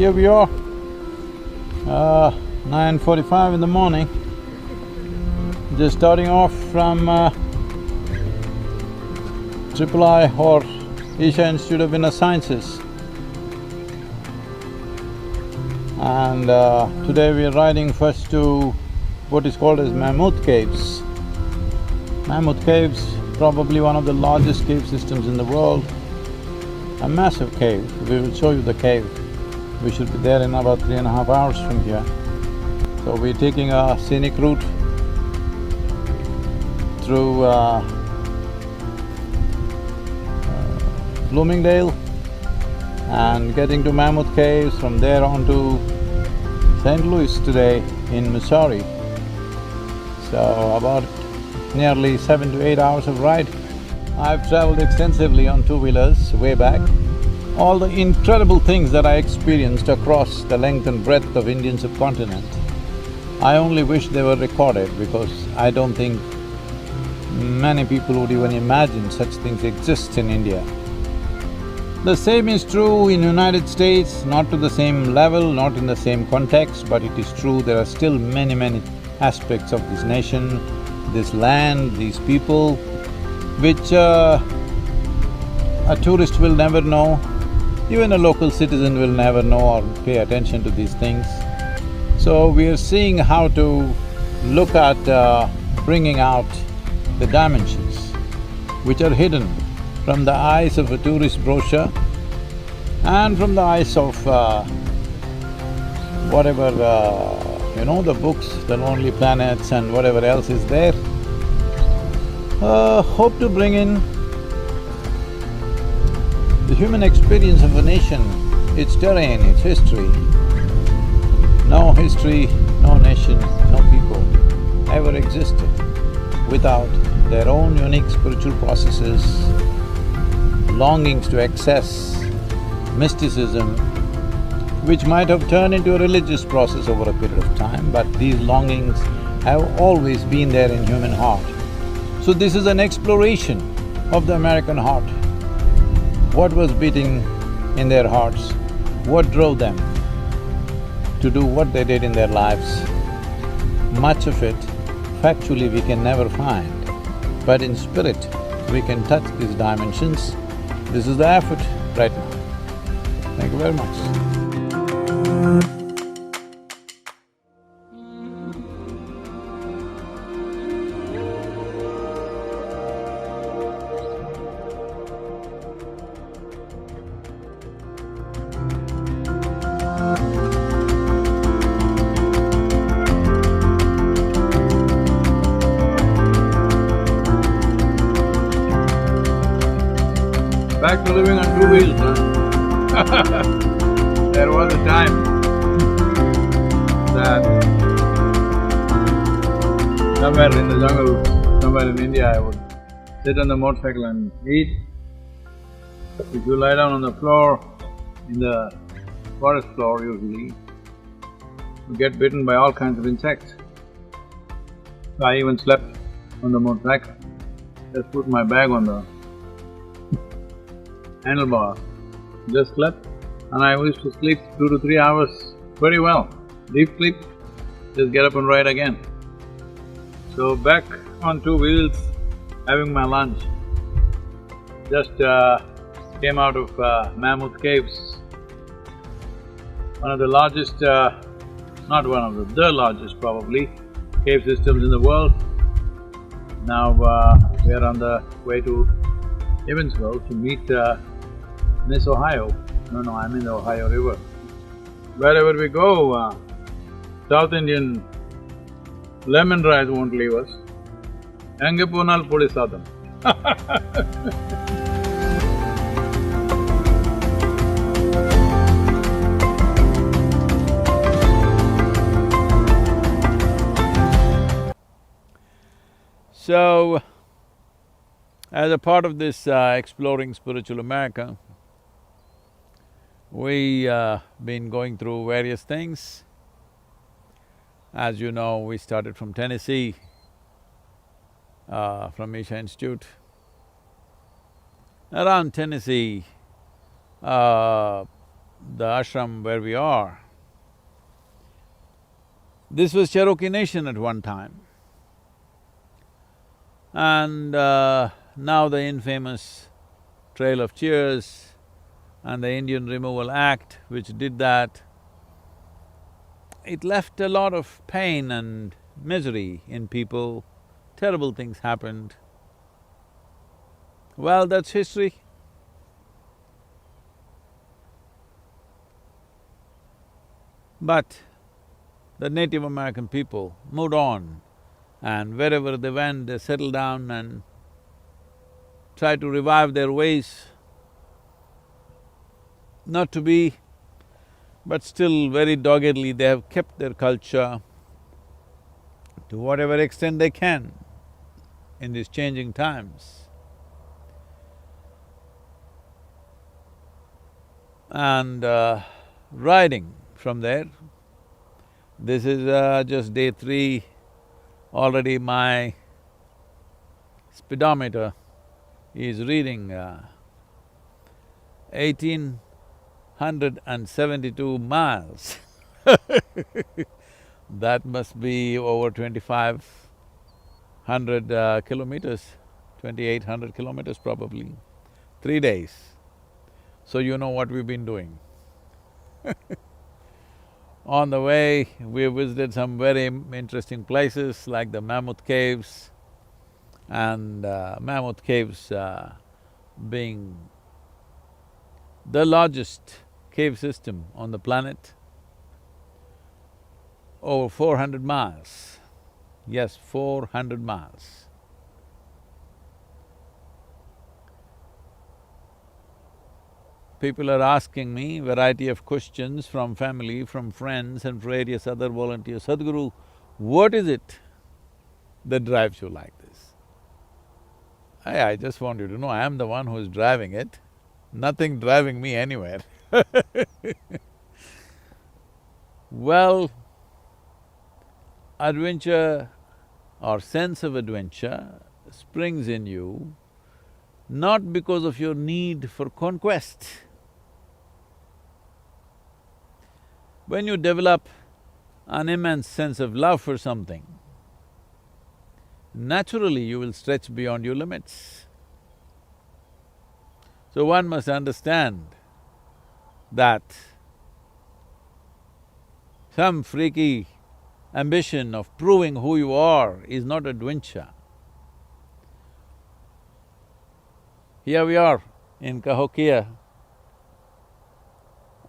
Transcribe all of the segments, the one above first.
here we are, 9:45 in the morning, just starting off from III or Isha Institute of Inner Sciences. And today we are riding first to what is called as Mammoth Caves. Mammoth Caves, probably one of the largest cave systems in the world, a massive cave. We will show you the cave. We should be there in about 3.5 hours from here. So we're taking a scenic route through Bloomingdale and getting to Mammoth Caves, from there on to St. Louis today in Missouri. So about nearly 7 to 8 hours of ride. I've traveled extensively on two-wheelers way back. All the incredible things that I experienced across the length and breadth of Indian subcontinent, I only wish they were recorded because I don't think many people would even imagine such things exist in India. The same is true in United States, not to the same level, not in the same context, but it is true there are still many aspects of this nation, this land, these people, which a tourist will never know, even a local citizen will never know or pay attention to these things. So we are seeing how to look at bringing out the dimensions which are hidden from the eyes of a tourist brochure and from the eyes of whatever, the books, The Lonely Planets and whatever else is there. Hope to bring in the human experience of a nation, its terrain, its history. No history, no nation, no people ever existed without their own unique spiritual processes, longings to access mysticism, which might have turned into a religious process over a period of time, but these longings have always been there in human heart. So this is an exploration of the American heart. What was beating in their hearts? What drove them to do what they did in their lives? Much of it, factually, we can never find, but in spirit, we can touch these dimensions. This is the effort right now. Thank you very much. Back to living on two wheels, huh? There was a time that somewhere in the jungle, somewhere in India, I would sit on the motorcycle and eat. If you lie down on the floor, in the forest floor usually, you get bitten by all kinds of insects. So I even slept on the motorcycle, just put my bag on the handlebar, just slept, and I used to sleep 2 to 3 hours very well, deep sleep, just get up and ride again. So back on two wheels, having my lunch, just came out of Mammoth Caves, one of the largest, not one of the largest probably, cave systems in the world. Now we are on the way to Evansville to meet Miss Ohio. No, I'm in the Ohio River. Wherever we go, South Indian lemon rice won't leave us. Enge ponal pudi sadhana. So, as a part of this Exploring Spiritual America, we been going through various things. As you know, we started from Tennessee, from Isha Institute. Around Tennessee, the ashram where we are, this was Cherokee Nation at one time. And now the infamous Trail of Tears and the Indian Removal Act, which did that, it left a lot of pain and misery in people, terrible things happened. Well, that's history. But the Native American people moved on, and wherever they went, they settled down and tried to revive their ways. Not to be, but still very doggedly they have kept their culture to whatever extent they can in these changing times. And riding from there, this is just day 3, already my speedometer is reading 1,872 miles. That must be over 2,500 kilometers, 2,800 kilometers probably, 3 days. So you know what we've been doing. On the way, we visited some very interesting places like the Mammoth Caves, and Mammoth Caves being the largest cave system on the planet, over 400 miles. Yes, 400 miles. People are asking me variety of questions from family, from friends and various other volunteers. Sadhguru, what is it that drives you like this? I just want you to know, I am the one who is driving it, nothing driving me anywhere. Well, adventure or sense of adventure springs in you not because of your need for conquest. When you develop an immense sense of love for something, naturally you will stretch beyond your limits. So one must understand that some freaky ambition of proving who you are is not adventure. Here we are in Cahokia,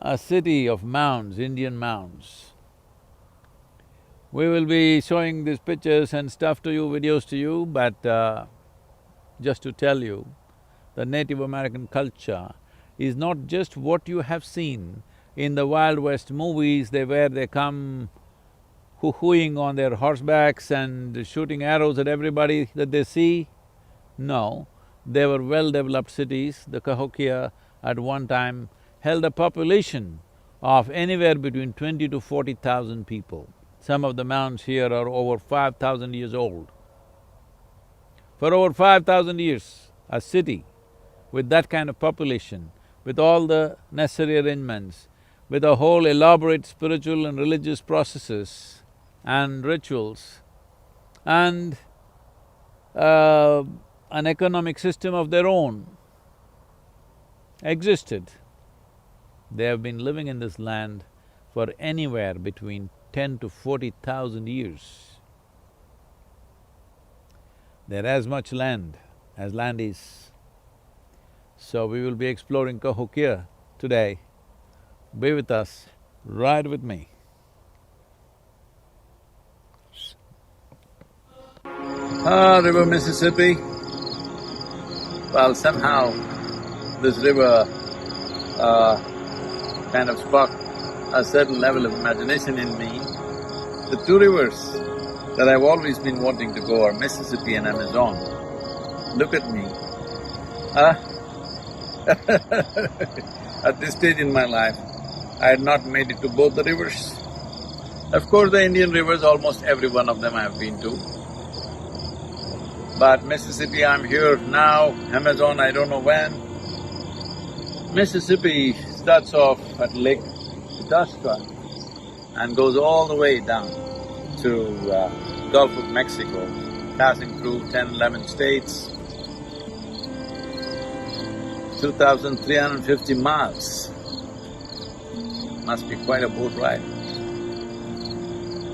a city of mounds, Indian mounds. We will be showing these pictures and stuff to you, videos to you, but just to tell you, the Native American culture is not just what you have seen in the Wild West movies, where they come hoo-hooing on their horsebacks and shooting arrows at everybody that they see. No, they were well-developed cities. The Cahokia at one time held a population of anywhere between 20 to 40,000 people. Some of the mounds here are over 5,000 years old. For over 5,000 years, a city with that kind of population, with all the necessary arrangements, with a whole elaborate spiritual and religious processes and rituals, and an economic system of their own existed. They have been living in this land for anywhere between 10 to 40,000 years. They're as much land as land is. So we will be exploring Cahokia today. Be with us, ride with me. River Mississippi. Well, somehow this river kind of sparked a certain level of imagination in me. The two rivers that I've always been wanting to go are Mississippi and Amazon. Look at me. At this stage in my life, I had not made it to both the rivers. Of course, the Indian rivers, almost every one of them I have been to. But Mississippi, I'm here now, Amazon, I don't know when. Mississippi starts off at Lake Darshan and goes all the way down to Gulf of Mexico, passing through 10-11 states, 2,350 miles. Must be quite a boat ride.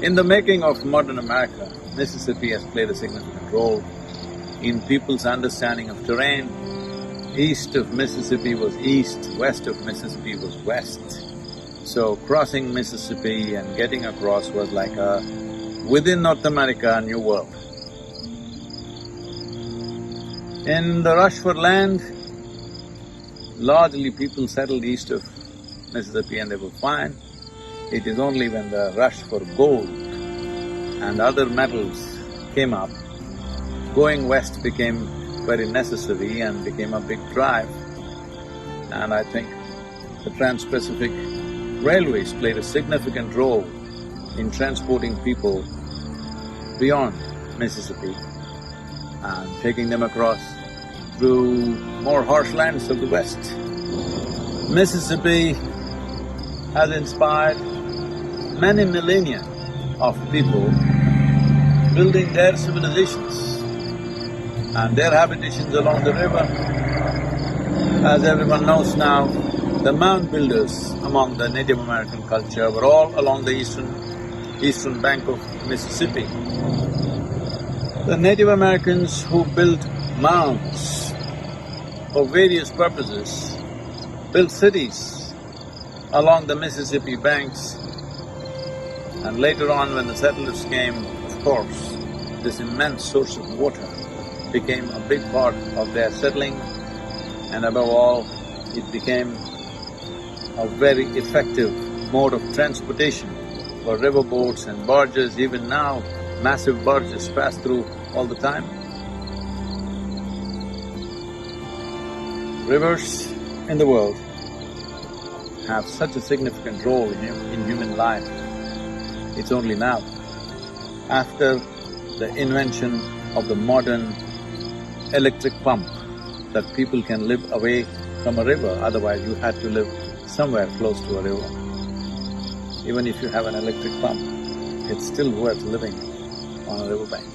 In the making of modern America, Mississippi has played a significant role in people's understanding of terrain. East of Mississippi was east, west of Mississippi was west. So crossing Mississippi and getting across was like within North America, a new world. In the rush for land, largely people settled east of Mississippi and they were fine. It is only when the rush for gold and other metals came up, going west became very necessary and became a big drive. And I think the Trans-Pacific Railways played a significant role in transporting people beyond Mississippi and taking them across through more harsh lands of the West. Mississippi has inspired many millennia of people building their civilizations and their habitations along the river. As everyone knows now, the mound builders among the Native American culture were all along the eastern bank of Mississippi. The Native Americans who built mounds for various purposes, built cities along the Mississippi banks, and later on when the settlers came, of course, this immense source of water became a big part of their settling, and above all, it became a very effective mode of transportation for river boats and barges. Even now, massive barges pass through all the time. Rivers in the world have such a significant role in human life. It's only now, after the invention of the modern electric pump, that people can live away from a river, otherwise you had to live somewhere close to a river. Even if you have an electric pump, it's still worth living on a riverbank.